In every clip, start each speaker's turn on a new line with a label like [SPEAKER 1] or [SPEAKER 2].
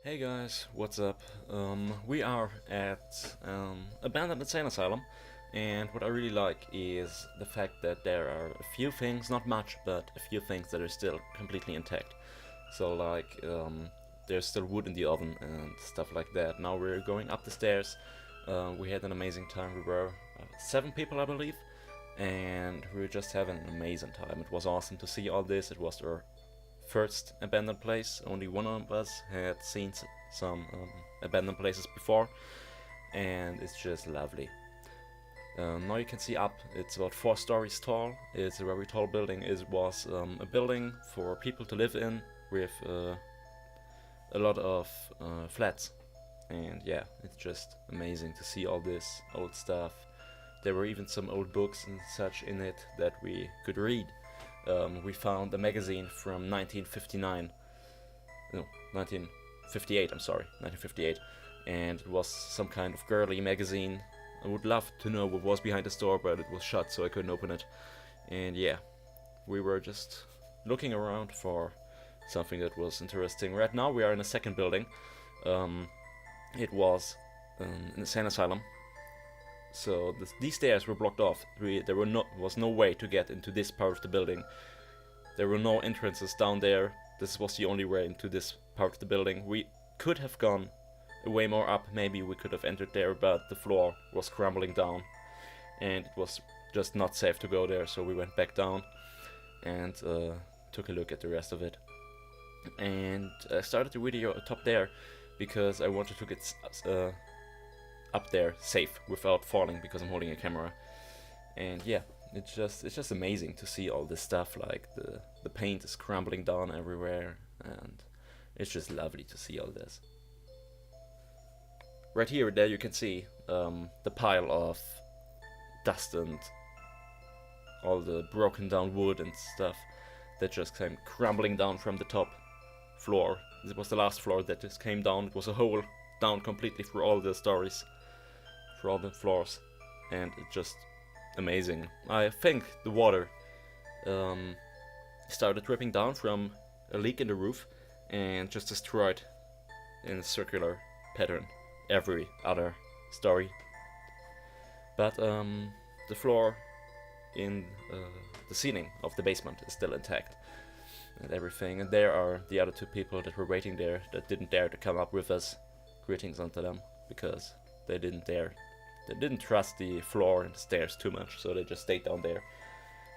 [SPEAKER 1] Hey guys, what's up? We are at Abandoned Mental Asylum, and what I really like is the fact that there are a few things, not much, but a few things that are still completely intact. So, there's still wood in the oven and stuff like that. Now we're going up the stairs. We had an amazing time. We were 7 people, I believe, and we were just having an amazing time. It was awesome to see all this. It was our first abandoned place. Only one of us had seen some abandoned places before, and it's just lovely. Now you can see up. It's about 4 stories tall. It's a very tall building. It was a building for people to live in with a lot of flats, and yeah, it's just amazing to see all this old stuff. There were even some old books and such in it that we could read. We found a magazine from 1959, no, 1958, I'm sorry, 1958, and it was some kind of girly magazine. I would love to know what was behind the door, but it was shut, so I couldn't open it. And yeah, we were just looking around for something that was interesting. Right now we are in a second building. It was an insane asylum, so these stairs were blocked off. There was no way to get into this part of the building. There were no entrances down there. This was the only way into this part of the building. We could have gone way more up. Maybe we could have entered there, but the floor was crumbling down, and it was just not safe to go there. So we went back down and took a look at the rest of it. And I started the video atop there because I wanted to get up there safe without falling, because I'm holding a camera. And yeah, it's just amazing to see all this stuff. Like the paint is crumbling down everywhere, and it's just lovely to see all this. Right here, there you can see the pile of dust and all the broken down wood and stuff that just came crumbling down from the top floor. It was the last floor that just came down. It was a hole down completely through all the stories, through all the floors, and it's just amazing. I think the water started dripping down from a leak in the roof and just destroyed in a circular pattern every other story. But the floor in the ceiling of the basement is still intact and everything. And there are the other 2 people that were waiting there that didn't dare to come up with us. Greetings unto them, because they didn't dare. They didn't trust the floor and the stairs too much, so they just stayed down there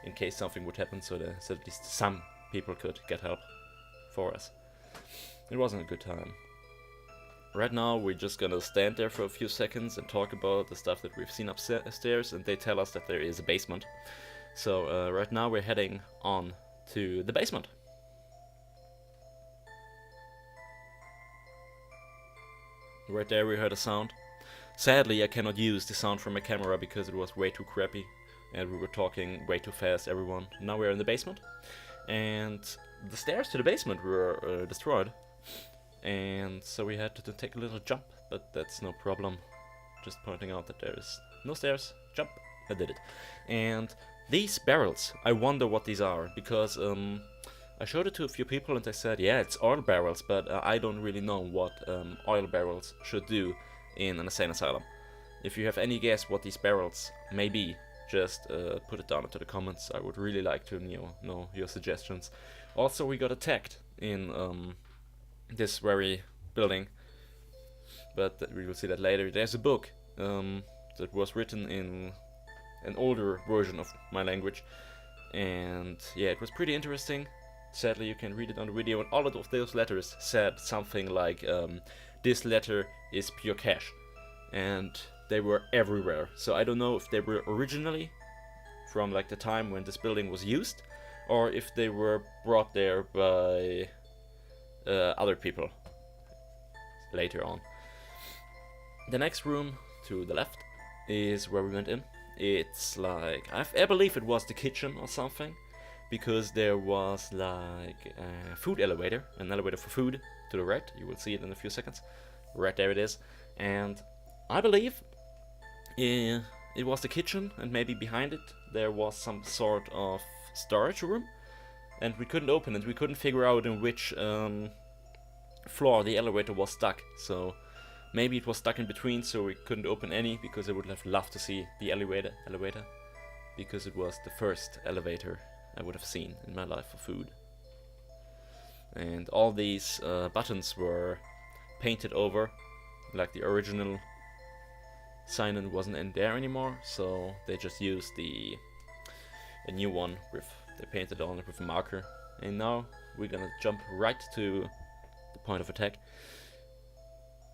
[SPEAKER 1] in case something would happen, so at least some people could get help for us. It wasn't a good time. Right now we're just gonna stand there for a few seconds and talk about the stuff that we've seen upstairs, and they tell us that there is a basement. So right now we're heading on to the basement. Right there we heard a sound. Sadly, I cannot use the sound from my camera because it was way too crappy and we were talking way too fast, everyone. Now we're in the basement, and the stairs to the basement were destroyed, and so we had to take a little jump, but that's no problem. Just pointing out that there is no stairs. Jump. I did it. And these barrels, I wonder what these are, because I showed it to a few people and they said, yeah, it's oil barrels, but I don't really know what oil barrels should do in an insane asylum. If you have any guess what these barrels may be, just put it down into the comments. I would really like to know your suggestions. Also, we got attacked in this very building, but we will see that later. There's a book that was written in an older version of my language, and yeah, it was pretty interesting. Sadly, you can read it on the video, and all of those letters said something like, this letter is pure cash, and they were everywhere. So I don't know if they were originally from like the time when this building was used, or if they were brought there by other people later on. The next room to the left is where we went in. It's like, I believe it was the kitchen or something, because there was like a food elevator, an elevator for food to the right. You will see it in a few seconds. Right there it is. And I believe it was the kitchen, and maybe behind it there was some sort of storage room, and we couldn't open it. We couldn't figure out in which floor, the elevator was stuck. So maybe it was stuck in between, so we couldn't open any, because I would have loved to see the elevator, because it was the first elevator I would have seen in my life for food. And all these buttons were painted over, like the original sign wasn't in there anymore, so they just used a new one they painted on it with a marker. And now we're gonna jump right to the point of attack.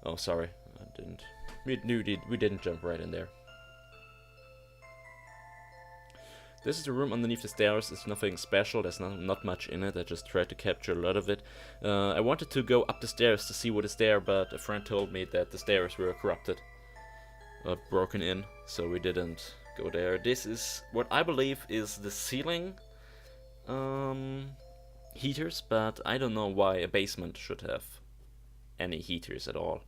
[SPEAKER 1] Oh, sorry, I didn't. We didn't jump right in there. This is the room underneath the stairs. It's nothing special, there's not much in it. I just tried to capture a lot of it. I wanted to go up the stairs to see what is there, but a friend told me that the stairs were corrupted, broken in, so we didn't go there. This is what I believe is the ceiling heaters, but I don't know why a basement should have any heaters at all.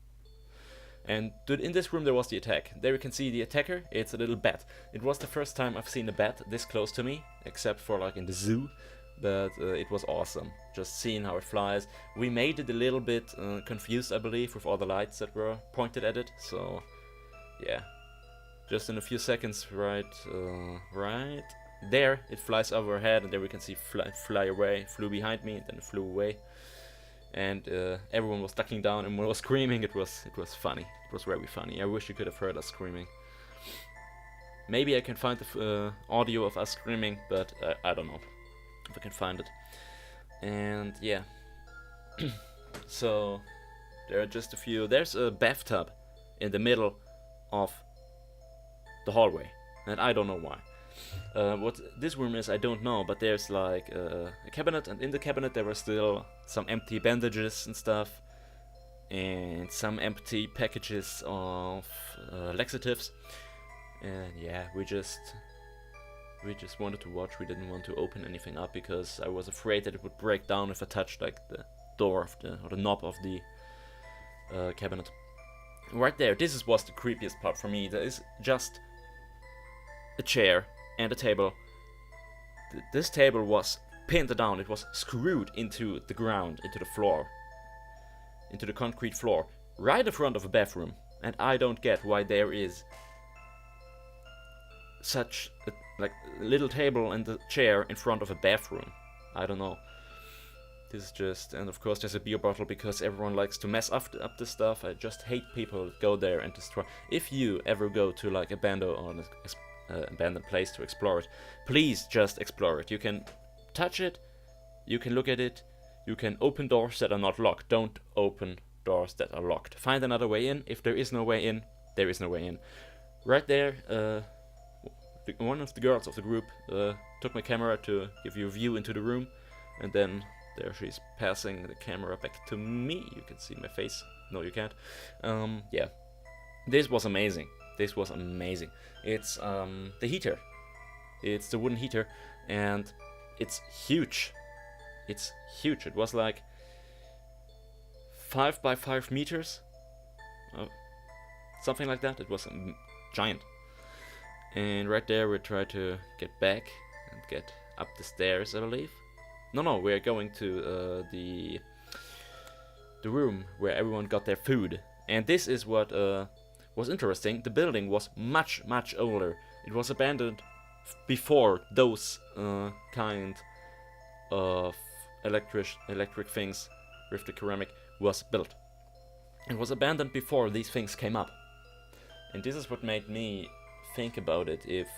[SPEAKER 1] And in this room there was the attack. There you can see the attacker. It's a little bat. It was the first time I've seen a bat this close to me, except for like in the zoo, but it was awesome just seeing how it flies. We made it a little bit confused, I believe, with all the lights that were pointed at it, so yeah, just in a few seconds, right there it flies overhead, and there we can see fly away, flew behind me, then it flew away, and everyone was ducking down and was screaming. It was funny. It was very funny. I wish you could have heard us screaming. Maybe I can find the audio of us screaming, but I don't know if I can find it. And yeah, so there are just a few. There's a bathtub in the middle of the hallway, and I don't know why. What this room is, I don't know, but there's like a cabinet, and in the cabinet there were still some empty bandages and stuff, and some empty packages of laxatives. And yeah, we just wanted to watch. We didn't want to open anything up because I was afraid that it would break down if I touched like the door of or the knob of the cabinet. Right there, this was the creepiest part for me. There is just a chair and a table. This table was pinned down. It was screwed into the ground, into the floor, into the concrete floor, right in front of a bathroom. And I don't get why there is such a little table and a chair in front of a bathroom. I don't know. This is just, and of course there's a beer bottle because everyone likes to mess up this stuff. I just hate people that go there and destroy. If you ever go to like abandoned or abandoned place to explore it, please just explore it. You can touch it, you can look at it, you can open doors that are not locked. Don't open doors that are locked. Find another way in. If there is no way in, there is no way in. Right there, one of the girls of the group took my camera to give you a view into the room, and then there she's passing the camera back to me. You can see my face. No, you can't. Yeah, this was amazing. This was amazing. It's the heater. It's the wooden heater, and it's huge. It's huge. It was like 5 by 5 meters, something like that. It was giant. And right there we try to get back and get up the stairs, I believe. No, we're going to the room where everyone got their food. And this is what was interesting. The building was much older. It was abandoned before those kind of electric things with the ceramic was built. It was abandoned before these things came up. And this is what made me think about it, if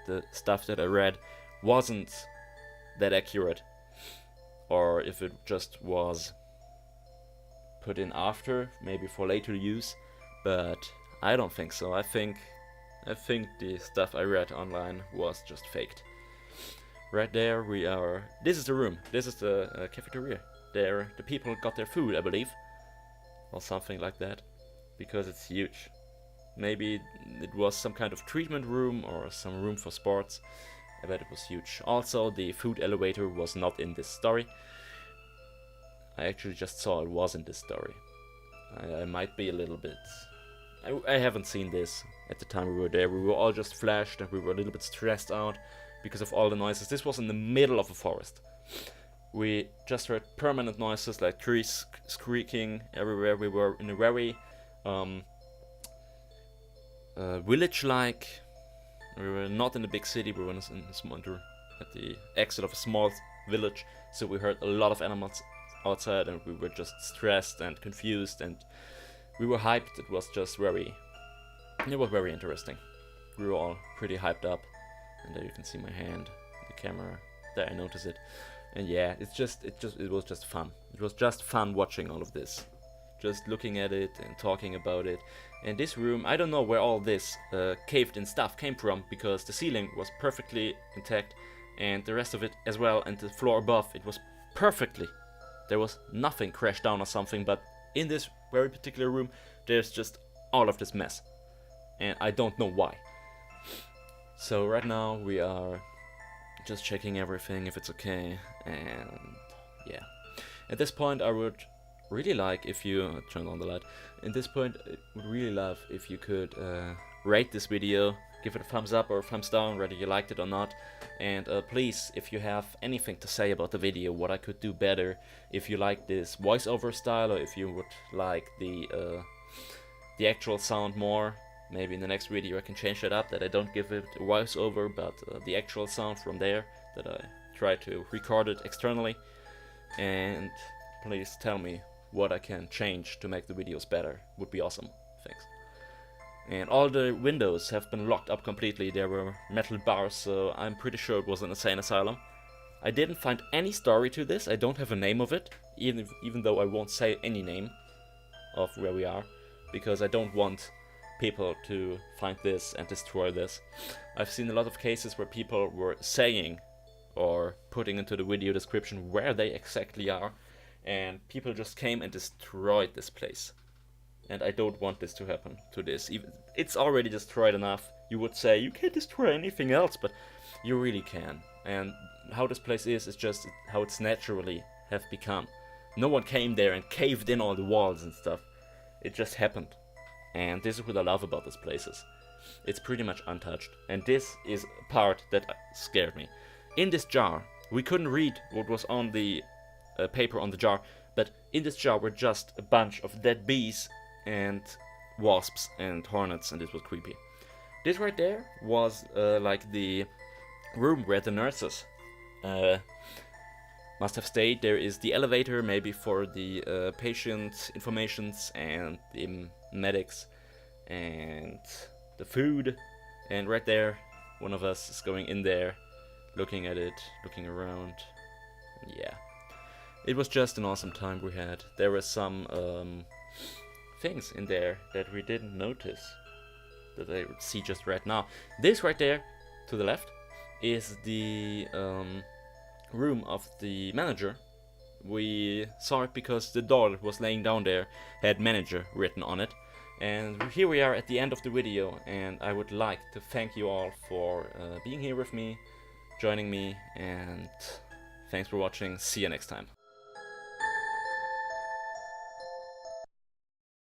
[SPEAKER 1] the stuff that I read wasn't that accurate, or if it just was put in after, maybe for later use. But I don't think so. I think the stuff I read online was just faked. Right there we are. This is the room. This is the cafeteria. There the people got their food, I believe, or something like that, because it's huge. Maybe it was some kind of treatment room or some room for sports. I bet it was huge. Also, the food elevator was not in this story. I actually just saw it was in this story. I might be a little bit... I haven't seen this at the time we were there. We were all just flashed and we were a little bit stressed out because of all the noises. This was in the middle of a forest. we just heard permanent noises like trees squeaking everywhere. We were in a very village-like. We were not in a big city. We were in a small, at the exit of a small village, so we heard a lot of animals outside, and we were just stressed and confused, and we were hyped. It was very interesting. We were all pretty hyped up, and there you can see my hand, the camera. There I notice it, and yeah, it was just fun. It was just fun watching all of this, just looking at it and talking about it. And this room, I don't know where all this caved-in stuff came from, because the ceiling was perfectly intact, and the rest of it as well, and the floor above, it was perfectly. There was nothing crashed down or something, but in this very particular room, there's just all of this mess, and I don't know why. So right now we are just checking everything, if it's okay, and yeah. At this point I would really like if you turn on the light. At this point I would really love if you could rate this video, give it a thumbs up or a thumbs down, whether you liked it or not. And please, if you have anything to say about the video, what I could do better, if you like this voiceover style, or if you would like the actual sound more, maybe in the next video I can change that up, that I don't give it a voiceover, but the actual sound from there, that I try to record it externally. And please tell me what I can change to make the videos better. Would be awesome. Thanks. And all the windows have been locked up completely. There were metal bars, so I'm pretty sure it was an insane asylum. I didn't find any story to this. I don't have a name of it, even though I won't say any name of where we are, because I don't want people to find this and destroy this. I've seen a lot of cases where people were saying or putting into the video description where they exactly are, and people just came and destroyed this place. And I don't want this to happen to this. It's already destroyed enough. You would say you can't destroy anything else, but you really can. And how this place is just how it's naturally have become. No one came there and caved in all the walls and stuff. It just happened. And this is what I love about these places. It's pretty much untouched. And this is a part that scared me. In this jar, we couldn't read what was on the paper on the jar, but in this jar were just a bunch of dead bees and wasps and hornets, and this was creepy. This right there was like the room where the nurses must have stayed. There is the elevator, maybe for the patient informations and the medics and the food. And right there, one of us is going in there, looking at it, looking around. Yeah, it was just an awesome time we had. There were some things in there that we didn't notice, that I see just right now. This right there to the left is the room of the manager. We saw it because the doll that was laying down there had manager written on it. And here we are at the end of the video, and I would like to thank you all for being here with me, joining me, and thanks for watching. See you next time.